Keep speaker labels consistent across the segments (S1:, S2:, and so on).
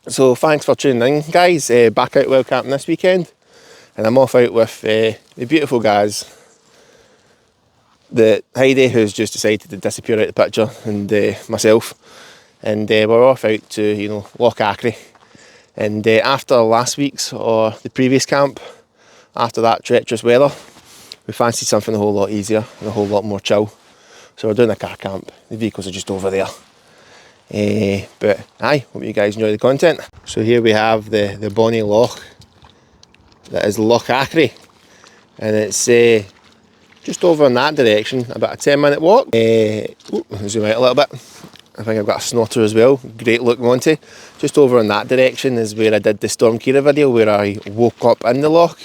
S1: So thanks for tuning in, guys. Back out wild camping this weekend, and I'm off out with the beautiful guys, the Heidi, who's just decided to disappear out of the picture, and myself, and we're off out to Loch Achray. And after last week's or the previous camp, after that treacherous weather, we fancied something a whole lot easier and a whole lot more chill. So we're doing a car camp. The vehicles are just over there. But aye, hope you guys enjoy the content. So here we have the bonny loch that is Loch Achray, and it's just over in that direction, about a 10-minute walk. Zoom out a little bit. I think I've got a snotter as well. Great look, Monty. Just over in that direction is where I did the Storm Kira video, where I woke up in the loch,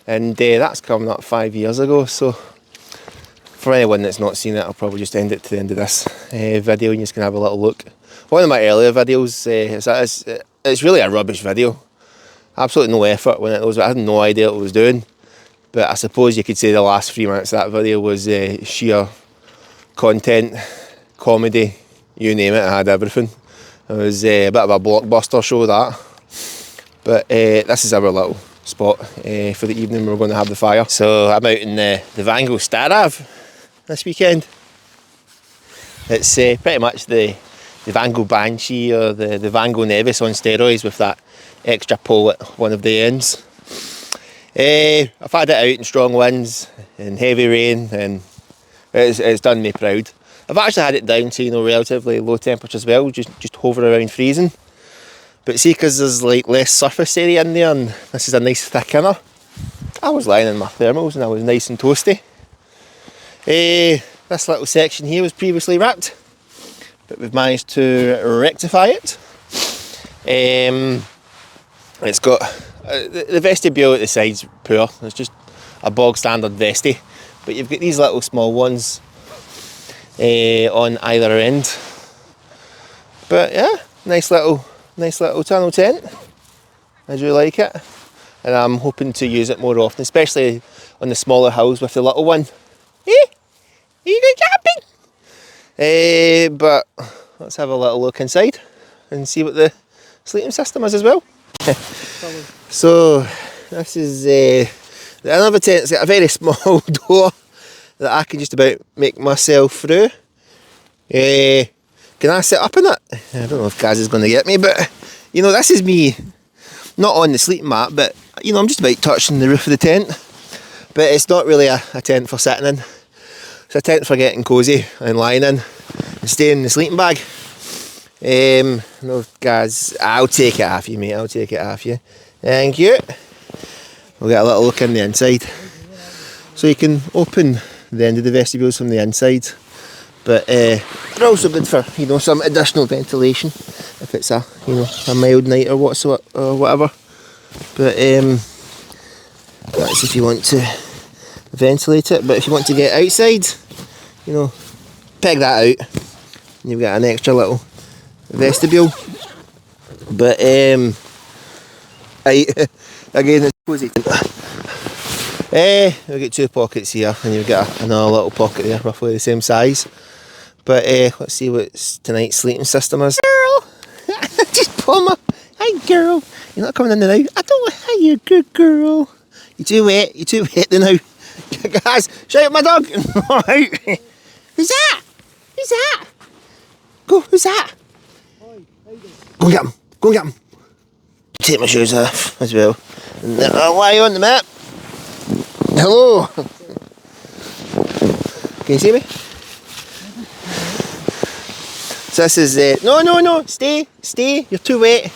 S1: and that's coming up 5 years ago. So for anyone that's not seen it, I'll probably just end it to the end of this video and you just can have a little look. One of my earlier videos, it's really a rubbish video. Absolutely no effort when it was. I had no idea what I was doing. But I suppose you could say the last 3 minutes of that video was sheer content, comedy, you name it, I had everything. It was a bit of a blockbuster show, that. But this is our little spot for the evening. We're going to have the fire. So I'm out in the Vango Starav this weekend. It's pretty much the Vango Banshee or the Vango Nevis on steroids with that extra pole at one of the ends. I've had it out in strong winds and heavy rain, and it's done me proud. I've actually had it down to relatively low temperatures as well, just hover around freezing. But see, because there's like less surface area in there, and this is a nice thick inner, I was lying in my thermals and I was nice and toasty. This little section here was previously wrapped, but we've managed to rectify it. It's got the vestibule at the side's poor. It's just a bog standard vesti, but you've got these little small ones on either end. But yeah, nice little tunnel tent. I do like it, and I'm hoping to use it more often, especially on the smaller hills with the little one. Are you going camping? But let's have a little look inside and see what the sleeping system is as well. So this is another tent. It's got a very small door that I can just about make myself through. Can I sit up in it? I don't know if Kaz is going to get me, but this is me, not on the sleeping mat, but I'm just about touching the roof of the tent. But it's not really a tent for sitting in. It's a tent for getting cosy and lying in and staying in the sleeping bag. No, Kaz, I'll take it off you, mate. I'll take it off you. Thank you. We'll get a little look in the inside. So you can open the end of the vestibules from the inside, but they're also good for some additional ventilation if it's a mild night or whatsoever or whatever. But that's if you want to ventilate it. But if you want to get outside, peg that out and you've got an extra little vestibule. But again, it's cozy. We've got 2 pockets here, and you've got another little pocket there, roughly the same size. But let's see what tonight's sleeping system is. Girl! Just pull my... Hi, girl. You're not coming in there now. I don't... Hi, you good girl. You're too wet. You're too wet now. Guys, shout out my dog. Right. Who's that? Who's that? Go, who's that? Go and get him. Go and get him. Take my shoes off as well. And I'll lie on the mat. Hello. Can you see me? So this is no, stay, you're too wet.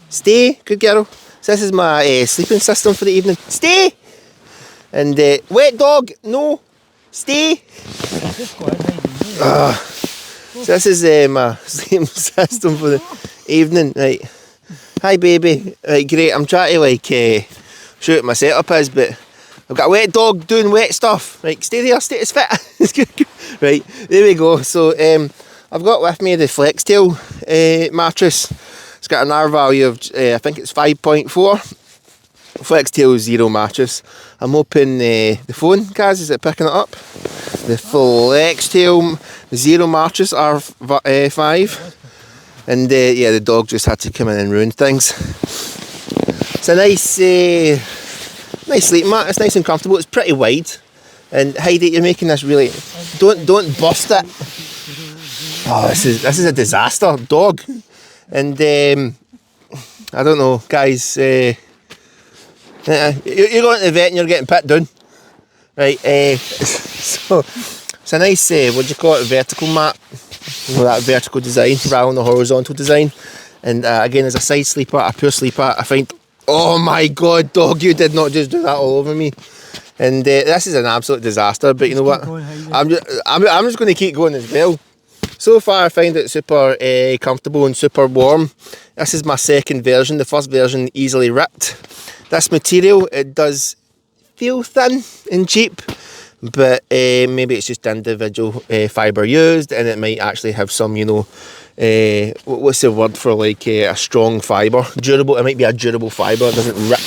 S1: Stay, good girl. So this is my sleeping system for the evening. Stay. And wet dog, no, stay. So this is my sleeping system for the evening. Right. Hi baby. Right, great. I'm trying to show what my setup is, but I've got a wet dog doing wet stuff. Right, stay there, stay as fit. Right, there we go. So I've got with me the Flextail mattress. It's got an R value of I think it's 5.4. Flextail Zero mattress. I'm hoping the phone, Kaz, is it picking it up? The Flextail Zero mattress R5. And yeah, the dog just had to come in and ruin things. It's a nice sleeping mat. It's nice and comfortable. It's pretty wide. And Heidi, you're making this really... Don't bust it. Oh, this is a disaster, dog. And I don't know, guys. You're going to the vet and you're getting put down, right? So it's a nice, what do you call it, vertical mat. You know, that vertical design rather than the horizontal design. And again, as a side sleeper, a poor sleeper, I find, oh my God, dog, you did not just do that all over me. And this is an absolute disaster. But you know what? I'm just going to keep going as well. So far, I find it super comfortable and super warm. This is my second version. The first version easily ripped. This material, it does feel thin and cheap, but maybe it's just individual fibre used, and it might actually have some, you know, what's the word for like a strong fibre? Durable. It might be a durable fibre. It doesn't rip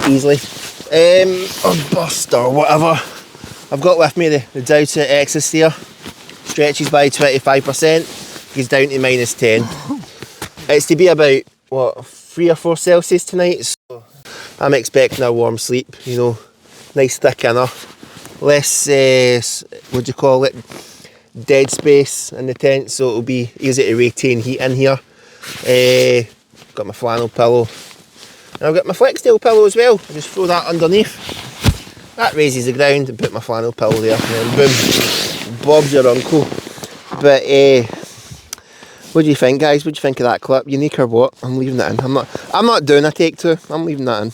S1: easily. Or bust or whatever. I've got with me the Doubt Excess here. Stretches by 25%, goes down to -10. It's to be about, what, 3 or 4 Celsius tonight, so I'm expecting a warm sleep, you know, nice thick inner, less, what do you call it, dead space in the tent, so it'll be easy to retain heat in here. Got my flannel pillow, and I've got my flex tail pillow as well. I just throw that underneath, that raises the ground, and put my flannel pillow there, and then boom, Bob's your uncle. But what do you think, guys? What do you think of that clip? Unique or what? I'm leaving that in. I'm not doing a take 2. I'm leaving that in.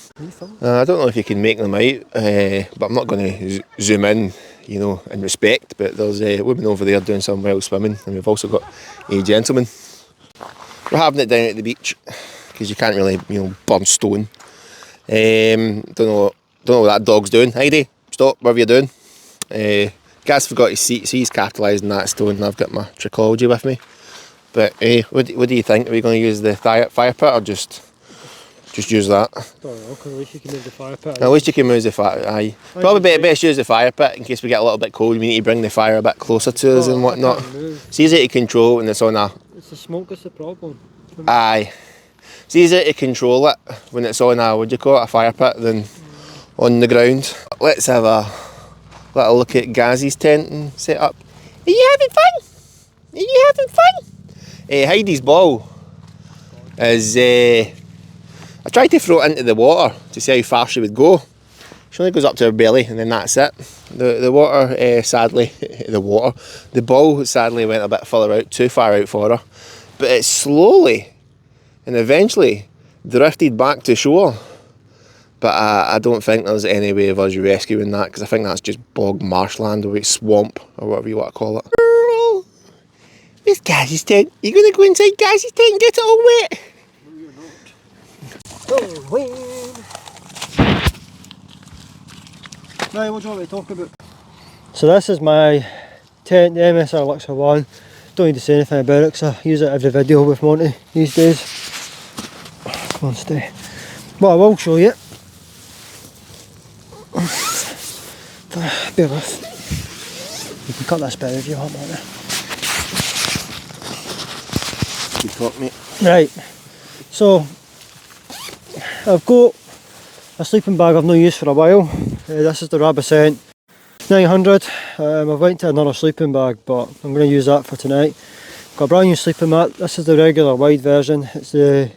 S1: I don't know if you can make them out, but I'm not going to zoom in, you know, in respect. But there's a woman over there doing some wild swimming, and we've also got a gentleman. We're having it down at the beach because you can't really, you know, burn stone. Don't know what that dog's doing. Heidi, stop! Whatever you're doing. Gaz forgot his seat, so he's capitalising that stone, and I've got my trichology with me. But what do you think? Are we going to use the fire pit or just use that?
S2: I don't know, because at least you can move the fire pit.
S1: At least you can move the fire, aye. Probably best use the fire pit in case we get a little bit cold. We need to bring the fire a bit closer to us and whatnot. It's easier to control when it's on a...
S2: It's the smoke that's the problem.
S1: Aye. It's easier to control it when it's on a, what do you call it, a fire pit than on the ground. Let's have a little look at Gaz's tent and set up. Are you having fun? Are you having fun? Heidi's ball is, I tried to throw it into the water to see how far she would go. She only goes up to her belly and then that's it. The water, sadly, the ball sadly went a bit further out, too far out for her. But it slowly and eventually drifted back to shore. But I don't think there's any way of us rescuing that, because I think that's just bog marshland or swamp or whatever you want to call it. Where's Gaz's tent? Are you going to go inside Gaz's tent and get it all wet?
S2: No, you're not. Oh, wind. Right, what do you want me to talk about? So this is my tent, the MSR Luxor 1. Don't need to say anything about it because I use it every video with Monty these days. Come on, stay. But I will show you. Bear with. You can cut this bit if you want, Monty.
S1: Good talk, mate.
S2: Right, so I've got a sleeping bag I've not used for a while. This is the Rabascent 900. I've went to another sleeping bag, but I'm going to use that for tonight. Got a brand new sleeping mat. This is the regular wide version. It's the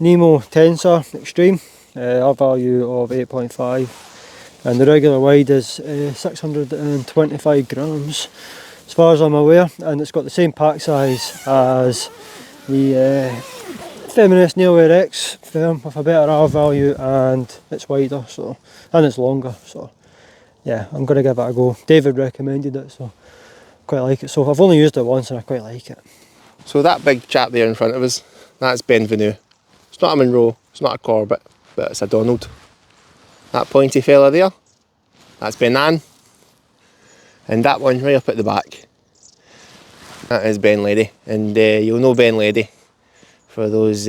S2: Nemo Tensor Extreme, R value of 8.5, and the regular wide is 625 grams as far as I'm aware, and it's got the same pack size as the Feminist Nailwear X firm with a better R value, and it's wider, so, and it's longer, so yeah, I'm going to give it a go. David recommended it, so quite like it. So I've only used it once and I quite like it.
S1: So that big chap there in front of us, that's Benvenue. It's not a Monroe, it's not a Corbett, but it's a Donald. That pointy fella there, that's Ben Ann. And that one right up at the back, that is Ben Lady. And you'll know Ben Lady for those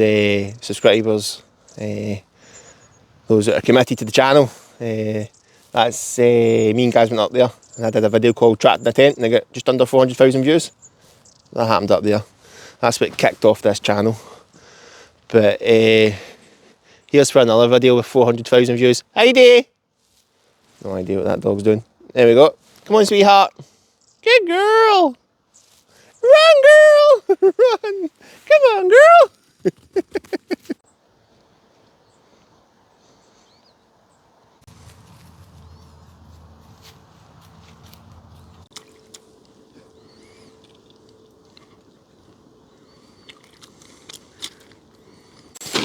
S1: subscribers, those that are committed to the channel. That's me and Gaz went up there and I did a video called Trapped in a Tent and I got just under 400,000 views. That happened up there. That's what kicked off this channel. But here's for another video with 400,000 views. Heidi! No idea what that dog's doing. There we go. Come on, sweetheart. Good girl. Run, girl. Run. Come on, girl.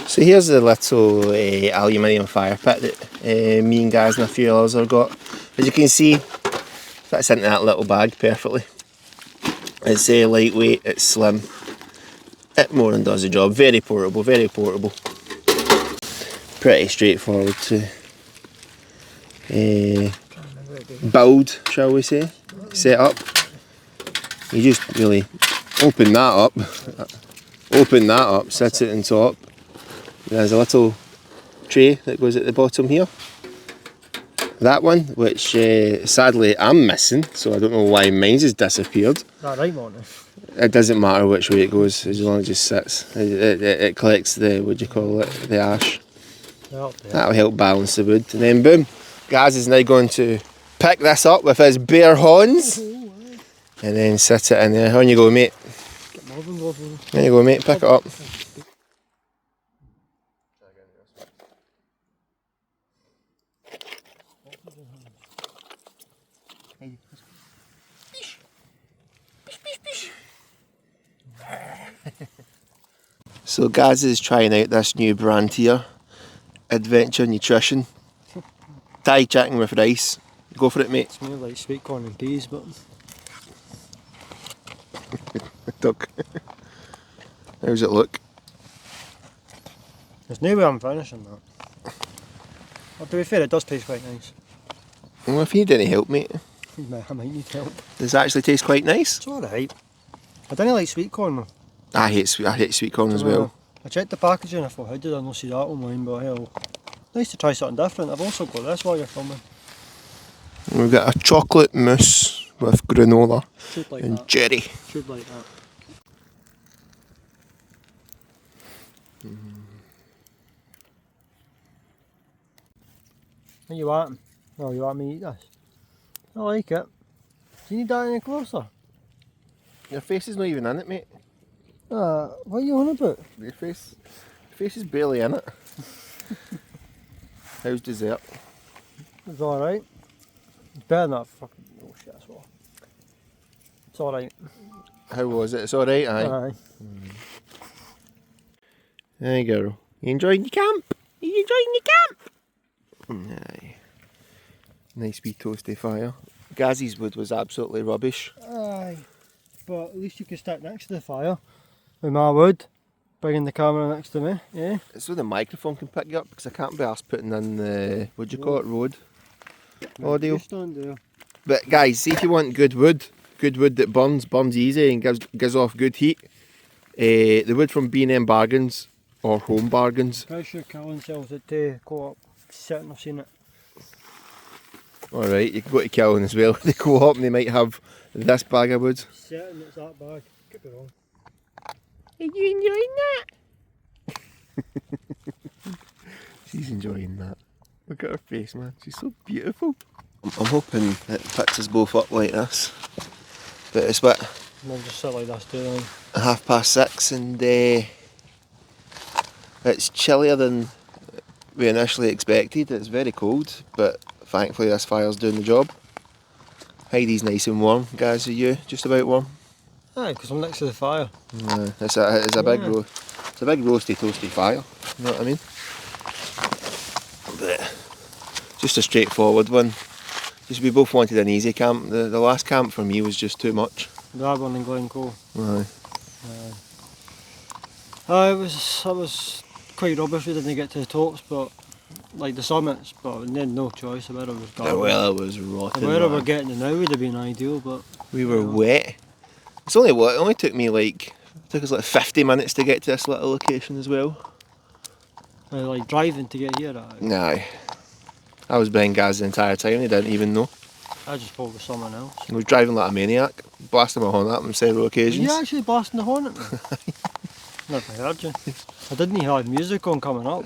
S1: So here's the little aluminium fire pit that me and Gaz and a few others have got. As you can see, fits into that little bag perfectly. It's lightweight, it's slim. It more than does the job. Very portable, very portable. Pretty straightforward to build, shall we say, set up. You just really open that up, set it on top. There's a little tray that goes at the bottom here. That one, which sadly I'm missing, so I don't know why mine's has disappeared.
S2: That right, Martin?
S1: It doesn't matter which way it goes, as long as it just sits. It collects the, what do you call it, the ash. That'll help balance the wood. And then boom, Gaz is now going to pick this up with his bare hands. And then sit it in there. On you go, mate. There you go, mate, pick it up. So Gaz is trying out this new brand here, Adventure Nutrition. Thai chicken with rice. Go for it, mate.
S2: It's more like sweet corn and peas, but...
S1: Duck. How's it look?
S2: There's no way I'm finishing that. Well, to be fair, it does taste quite nice.
S1: Well, if you need any help, mate.
S2: I might need help.
S1: Does it actually taste quite nice?
S2: It's alright. I don't like sweet corn though.
S1: I hate sweet corn as well.
S2: I checked the packaging and I thought, how did I not see that online? But hell, nice to try something different. I've also got this while you're filming.
S1: We've got a chocolate mousse with granola
S2: Like
S1: and
S2: that.
S1: cherry.
S2: Should like that. What you want? Oh, you want me to eat this? I like it. Do you need that any closer?
S1: Your face is not even in it, mate.
S2: What are you on about?
S1: Your face is barely in it. How's dessert?
S2: It's alright. It's better than that fucking... Oh shit, that's all. It's alright.
S1: How was it? It's alright, aye.
S2: Aye.
S1: Hey girl, you enjoying your camp? Are you enjoying your camp? Aye. Nice wee toasty fire. Gazzy's wood was absolutely rubbish.
S2: Aye. But at least you can stick next to the fire with my wood, bringing the camera next to me, yeah?
S1: So the microphone can pick you up, because I can't be asked putting in the, what do you call it, road audio.
S2: Stand there.
S1: But guys, see if you want good wood that burns easy and gives off good heat, the wood from B&M Bargains or Home Bargains.
S2: Pressure killing cells at Co-op, sitting, I've seen it.
S1: Alright, you can go to Killen as well, the Co-op, and they might have this bag of wood.
S2: Sitting, it's that bag, could be wrong.
S1: Are you enjoying that? She's enjoying that. Look at her face, man. She's so beautiful. I'm hoping it picks us both up like this. But it's what?
S2: We'll just sit like this too then.
S1: 6:30 and it's chillier than we initially expected. It's very cold, but thankfully this fire's doing the job. Heidi's nice and warm. Guys, are you just about warm?
S2: Aye, because I'm next to the fire.
S1: It's a big it's a big roasty toasty fire, you know what I mean? But just a straightforward one. Just we both wanted an easy camp. The last camp for me was just too much.
S2: That one in Glencoe.
S1: Aye.
S2: It was quite rubbish, we didn't get to the tops, but like the summits, but we had no choice. The weather was garbage.
S1: The weather was rotten.
S2: The weather we're getting now would have been ideal, but
S1: we were wet. It's only what? It only took me took us like 50 minutes to get to this little location as well.
S2: like driving to get here.
S1: Nah. I was behind Gaz the entire time, he didn't even know.
S2: I just thought it was someone else.
S1: He was driving like a maniac, blasting my horn at him on several
S2: Were
S1: occasions.
S2: you actually blasting the horn at me? Never heard you. I didn't even have music on coming up.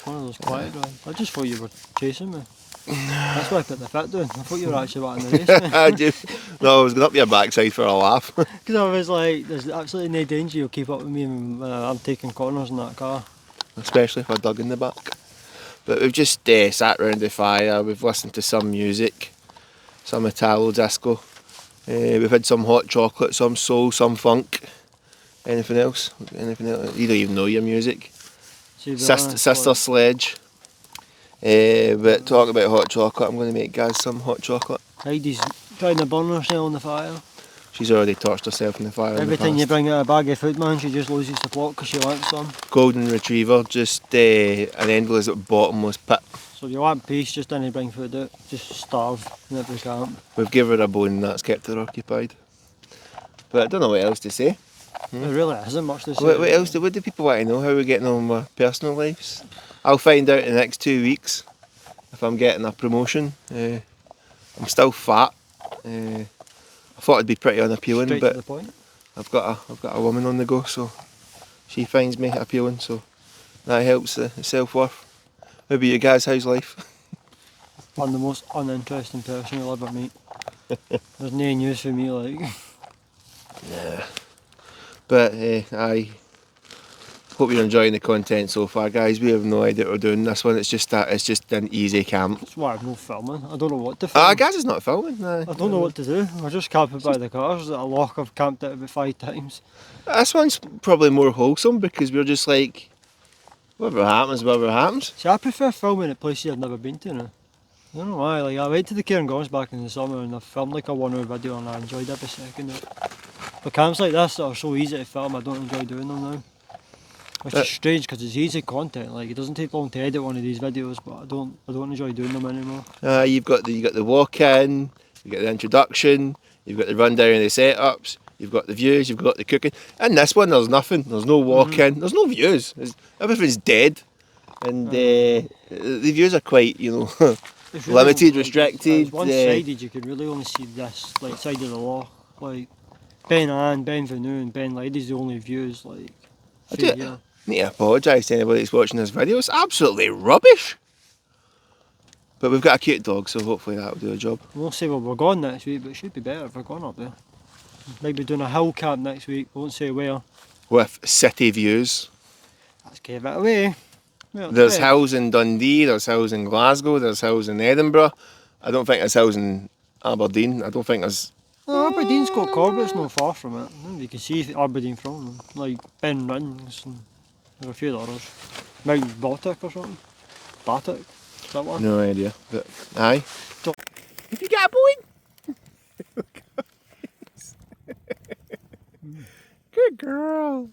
S2: One of those quiet ones. I just thought you were chasing me. That's why I put the fit down. I thought you were actually wanting to race me.
S1: No, I was going up your backside for a laugh.
S2: Because I was like, there's absolutely no danger you'll keep up with me when I'm taking corners in that car.
S1: Especially if I dug in the back. But we've just sat round the fire, we've listened to some music, some Italo disco. We've had some hot chocolate, some soul, some funk. Anything else? Anything else? You don't even know your music. Sister Sledge. But talk about hot chocolate, I'm going to make Gaz some hot chocolate.
S2: Heidi's trying to burn herself on the fire.
S1: She's already torched herself in the fire.
S2: Every time you bring out a bag of food, man, she just loses the plot because she wants some.
S1: Golden Retriever, just an endless bottomless pit.
S2: So you want peace, just didn't bring food out. Just starve in every camp.
S1: We've given her a bone and that's kept her occupied. But I don't know what else to say.
S2: There really isn't much to say.
S1: What else? What do people want to know? How we're getting on with our personal lives? I'll find out in the next 2 weeks if I'm getting a promotion. I'm still fat. I thought I'd be pretty unappealing,
S2: Straight
S1: but
S2: to the point.
S1: I've got a woman on the go, so she finds me appealing, so that helps the self-worth. How about you guys? How's life?
S2: I'm the most uninteresting person you'll ever meet. There's no news for me, like.
S1: Yeah. But I hope you're enjoying the content so far, guys. We have no idea what we're doing this one. It's just an easy camp.
S2: That's why I'm not filming. I don't know what to film.
S1: Guys, it's not filming. No.
S2: I don't know what to do. We're just camping by the cars at a loch I've camped at about 5 times.
S1: This one's probably more wholesome because we're just like, whatever happens, whatever happens.
S2: See, I prefer filming at places I've never been to now. I don't know why. Like, I went to the Cairngorms back in the summer and I filmed like a 1 hour video and I enjoyed every second of it. But camps like this that are so easy to film, I don't enjoy doing them now. Which is strange because it's easy content. Like, it doesn't take long to edit one of these videos, but I don't enjoy doing them anymore.
S1: You've got the walk-in, you've got the introduction, you've got the rundown of the setups, you've got the views, you've got the cooking. In this one, there's nothing. There's no walk-in. There's no views. Everything's dead, and the views are quite, limited, restricted.
S2: It's one-sided. You can really only see this like side of the loch. Like Ben Ann, Ben Vanu, and Ben Lady's the only views. Like,
S1: I need to apologise to anybody that's watching this video. It's absolutely rubbish. But we've got a cute dog, so hopefully that'll do a job.
S2: We'll say we're going next week, but it should be better if we're going up there. Maybe doing a hill camp next week. Won't say where.
S1: With city views.
S2: Let's give it away.
S1: There's hills in Dundee, there's hills in Glasgow, there's hills in Edinburgh. I don't think there's hills in Aberdeen. I don't think there's...
S2: No, Aberdeen's got Corbett's not far from it. You can see Aberdeen from them. Like Ben Rings and there's a few others. Mount Botic or something. Batic? Is that one?
S1: No idea. But aye. Have you got a boy? Good girl.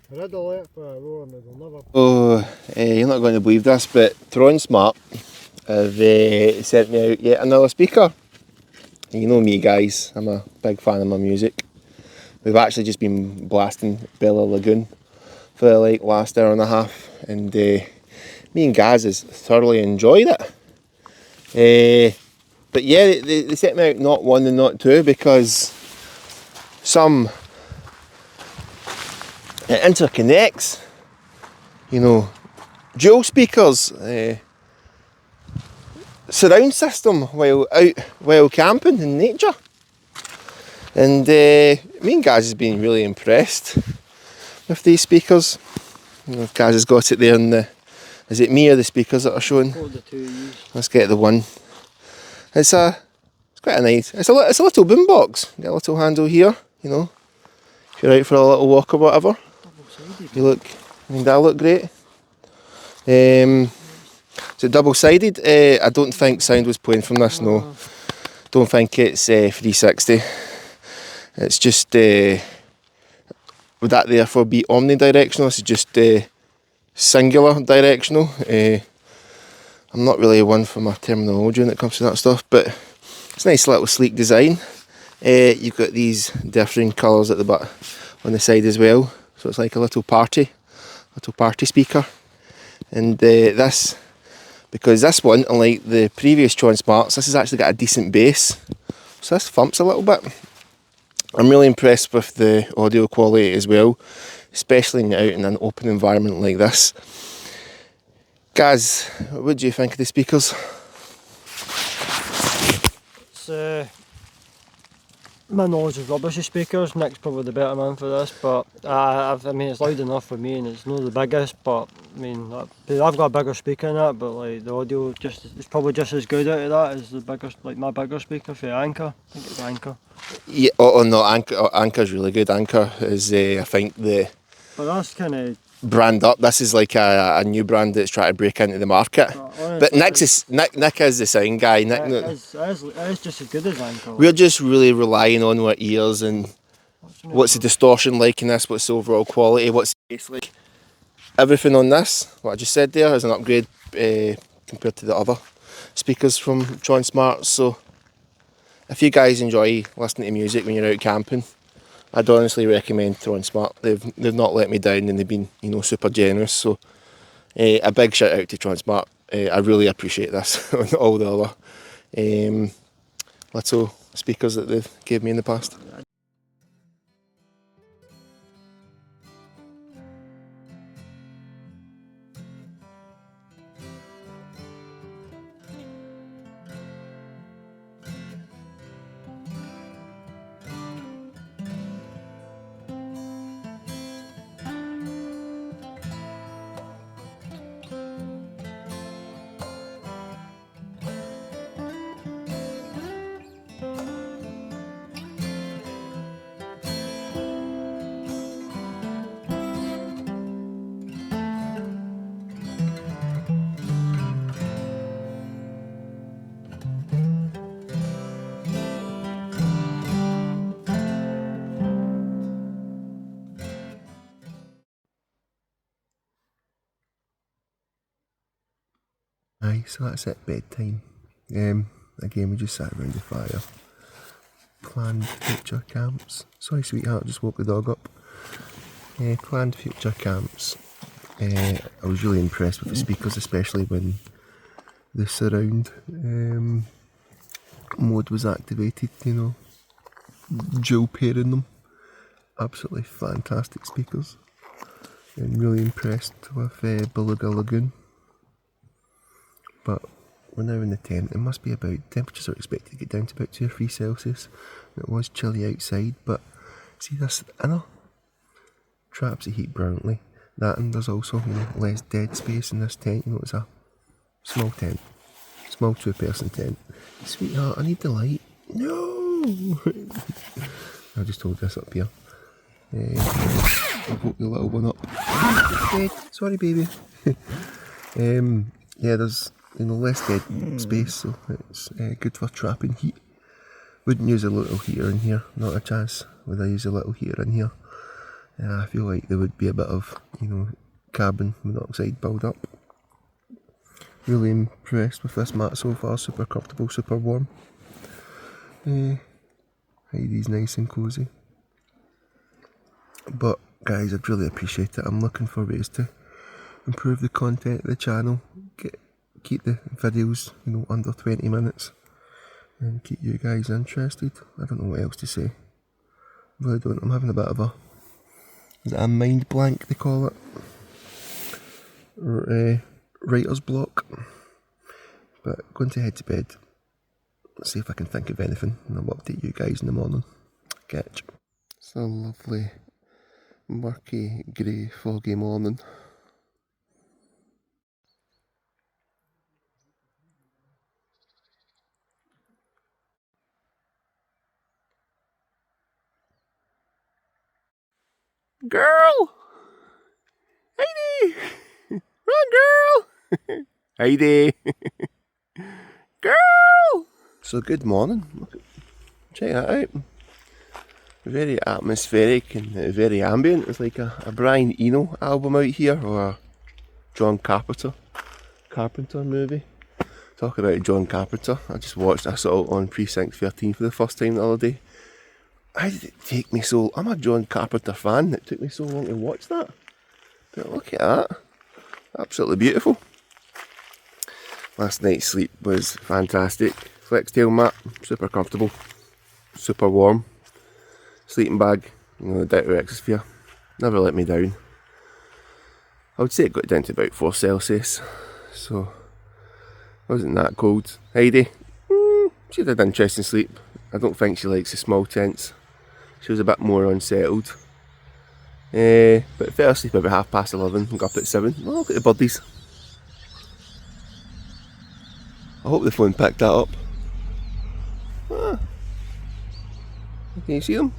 S2: Red alert for a roar and they'll never...
S1: Oh, you're not going to believe this, but Tronsmart have sent me out yet another speaker. You know me, guys, I'm a big fan of my music. We've actually just been blasting Bella Lagoon for the last hour and a half, and me and Gaz has thoroughly enjoyed it. But yeah, they sent me out not one and not two because some it interconnects, dual speakers, surround system while camping in nature, and me and Gaz has been really impressed with these speakers. Gaz has got it there in the, is it me or the speakers that are showing?
S2: Oh, the two use.
S1: Let's get the one. It's quite a nice, it's a little boombox. Got a little handle here, if you're out for a little walk or whatever. That'll look great. Is it double-sided? I don't think sound was playing from this, no. Don't think it's 360. It's just, would that therefore be omnidirectional? This is just singular directional. I'm not really one for my terminology when it comes to that stuff, but it's a nice little sleek design. You've got these differing colours at the back on the side as well, so it's like a little party speaker. And this because this one, unlike the previous Tronsmarts, this has actually got a decent bass, so this thumps a little bit. I'm really impressed with the audio quality as well, especially out in an open environment like this. Gaz, what do you think of the speakers?
S2: It's, my knowledge of rubbish of speakers. Nick's probably the better man for this, but I mean it's loud enough for me, and it's not the biggest. But I mean, I've got a bigger speaker in it, but like the audio it's probably just as good out of that as the bigger, like my bigger speaker for Anchor. I think it's Anchor.
S1: Yeah, no, Anchor's really good. Anchor is, I think, the
S2: But that's kind of
S1: brand up. This is like a new brand that's trying to break into the market. But Nick is the sound guy. Nick,
S2: it is just as good as Anchor.
S1: we're just really relying on our ears and what's the distortion like in this, what's the overall quality, what's the bass like. Everything on this, what I just said there, is an upgrade compared to the other speakers from Tronsmart. So if you guys enjoy listening to music when you're out camping, I'd honestly recommend Tronsmart. They've not let me down, and they've been, you know, super generous. So a big shout out to Tronsmart. I really appreciate this on all the other little speakers that they've gave me in the past. Aye, so that's it, bedtime. Again, we just sat around the fire, planned future camps. Sorry sweetheart, just woke the dog up. Planned future camps. I was really impressed with the speakers, especially when the surround mode was activated, you know, dual pairing them. Absolutely fantastic speakers. And really impressed with Beluga Lagoon. But we're now in the tent. It must be about, temperatures are expected to get down to about 2 or 3 Celsius. It was chilly outside, but see this inner traps the heat brilliantly. That, and there's also, you know, less dead space in this tent. You know, it's a small tent, small 2-person tent. Sweetheart, I need the light. No! I'll just hold this up here. I'll hook the little one up. Dead. Sorry, baby. Yeah, there's, you know, less dead space, so it's good for trapping heat. Wouldn't use a little heater in here, not a chance would I use a little heater in here. I feel like there would be a bit of, you know, carbon monoxide build up. Really impressed with this mat so far, super comfortable, super warm. Heidi's nice and cosy. But guys, I'd really appreciate it. I'm looking for ways to improve the content of the channel, keep the videos, you know, under 20 minutes, and keep you guys interested. I don't know what else to say. Really don't. I'm having a bit of a, is it a mind blank they call it? Writer's block. But going to head to bed. Let's see if I can think of anything, and I'll update you guys in the morning. Catch. It's a lovely murky, grey, foggy morning. Girl! Heidi! Run, girl! Heidi! Girl! So good morning. Check that out. Very atmospheric and very ambient. It's like a Brian Eno album out here, or a John Carpenter movie. Talk about John Carpenter. I just watched, I saw it on Precinct 13 for the first time the other day. How did it take me so... I'm a John Carpenter fan. It took me so long to watch that. But look at that. Absolutely beautiful. Last night's sleep was fantastic. Flex tail mat, super comfortable, super warm. Sleeping bag, you know, the Ditto Exosphere, never let me down. I would say it got down to about 4 Celsius, so it wasn't that cold. Heidi, she had an interesting sleep. I don't think she likes the small tents. She was a bit more unsettled. But fell asleep about 11:30 and got up at 7. Oh, look at the birdies. I hope the phone picked that up. Can you see them?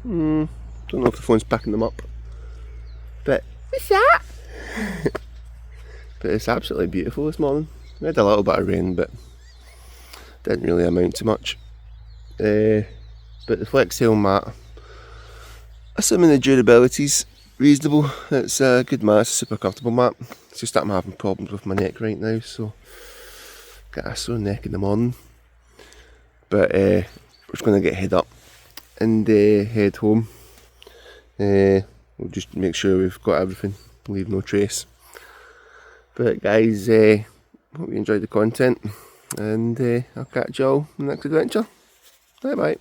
S1: Don't know if the phone's picking them up. But what's that? But it's absolutely beautiful this morning. We had a little bit of rain, but didn't really amount to much. But the flex tail mat, assuming the durability's reasonable, it's a good mat, it's a super comfortable mat. It's just that I'm having problems with my neck right now, so got a sore neck in the morning. But we're just going to get head up and head home. We'll just make sure we've got everything, leave no trace. But guys, hope you enjoyed the content, and I'll catch you all in the next adventure. Bye bye.